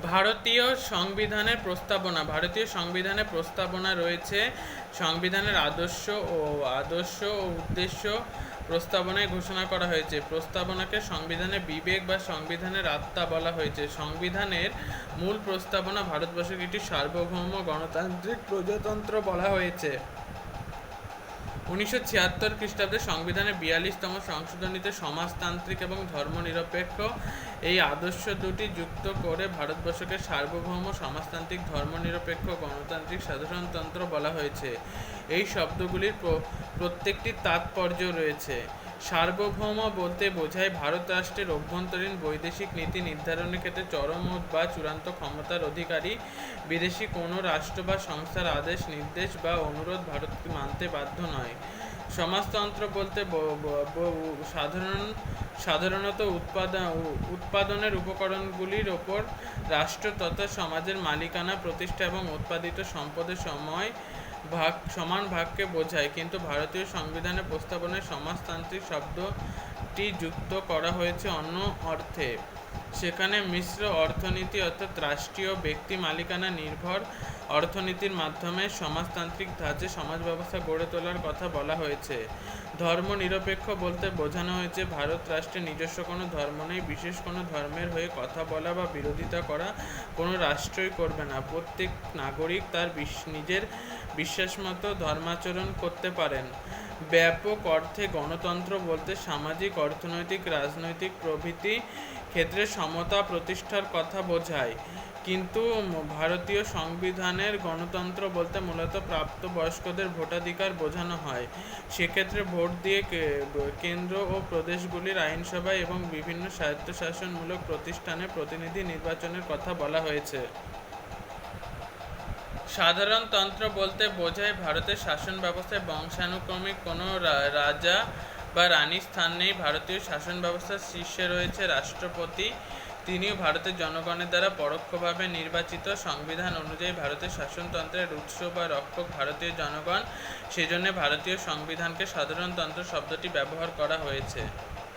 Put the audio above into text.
ভারতীয় সংবিধানে প্রস্তাবনা রয়েছে। সংবিধানের আদর্শ ও উদ্দেশ্য প্রস্তাবনায় ঘোষণা করা হয়েছে। প্রস্তাবনাকে সংবিধানে বিবেক বা সংবিধানের আত্মা বলা হয়েছে। সংবিধানের মূল প্রস্তাবনা ভারতবর্ষকে একটি সার্বভৌম গণতান্ত্রিক প্রজাতন্ত্র বলা হয়েছে। 1976 খ্রিস্টাব্দে সংবিধানের 42তম সংশোধনীতে সমাজতান্ত্রিক এবং ধর্মনিরপেক্ষ এই আদর্শ দুটি যুক্ত করে ভারতবর্ষকে সার্বভৌম সমাজতান্ত্রিক ধর্মনিরপেক্ষ গণতান্ত্রিক সাধারণতন্ত্র বলা হয়েছে। এই শব্দগুলির প্রত্যেকটির তাৎপর্য রয়েছে। সার্বভৌম বলতে বোঝায় ভারত রাষ্ট্রের অভ্যন্তরীণ বৈদেশিক নীতি নির্ধারণের ক্ষেত্রে চরম বা চূড়ান্ত ক্ষমতার অধিকারী। বিদেশি কোনো রাষ্ট্র বা সংস্থার আদেশ, নির্দেশ বা অনুরোধ ভারতকে মানতে বাধ্য নয়। সমাজতন্ত্র বলতে সাধারণত উৎপাদনের উপকরণগুলির ওপর রাষ্ট্র তথা সমাজের মালিকানা প্রতিষ্ঠা এবং উৎপাদিত সম্পদের সমান ভাগকে বোঝায়, কিন্তু ভারতীয় সংবিধানের প্রস্তাবনায় সমাজতান্ত্রিক শব্দটি যুক্ত করা হয়েছে অন্য অর্থে। সেখানে মিশ্র অর্থনীতি অর্থাৎ রাষ্ট্রীয় ব্যক্তি মালিকানা নির্ভর অর্থনীতির মাধ্যমে সমাজতান্ত্রিক ধাঁচে সমাজ ব্যবস্থা গড়ে তোলার কথা বলা হয়েছে। ধর্মনিরপেক্ষ বলতে বোঝানো হয়েছে ভারত রাষ্ট্রের নিজস্ব কোনো ধর্ম নেই, বিশেষ কোনো ধর্মের হয়ে কথা বলা বা বিরোধিতা করা কোনো রাষ্ট্রই করবে না। প্রত্যেক নাগরিক তার নিজের বিশ্বাসমতো ধর্মাচরণ করতে পারেন। ব্যাপক অর্থে গণতন্ত্র বলতে সামাজিক, অর্থনৈতিক, রাজনৈতিক প্রভৃতি ক্ষেত্রে সমতা প্রতিষ্ঠার কথা বোঝায়। কিন্তু ভারতীয় সংবিধানের গণতন্ত্র বলতে মূলত প্রাপ্তবয়স্কদের ভোটাধিকার বোঝানো হয়। সেক্ষেত্রে ভোট দিয়ে কেন্দ্র ও প্রদেশগুলির আইনসভা এবং বিভিন্ন স্বায়ত্তশাসনমূলক প্রতিষ্ঠানে প্রতিনিধি নির্বাচনের কথা বলা হয়েছে। সাধারণতন্ত্র বলতে বোঝায় ভারতের শাসন ব্যবস্থায় বংশানুক্রমিক কোনো রাজা বা রানীর স্থান নেই। ভারতীয় শাসন ব্যবস্থার শীর্ষে রয়েছে রাষ্ট্রপতি। তিনিও ভারতের জনগণের দ্বারা পরোক্ষভাবে নির্বাচিত। সংবিধান অনুযায়ী ভারতের শাসনতন্ত্রের উৎস বা রক্ষক ভারতীয় জনগণ। সেজন্য ভারতীয় সংবিধানকে সাধারণতন্ত্র শব্দটি ব্যবহার করা হয়েছে।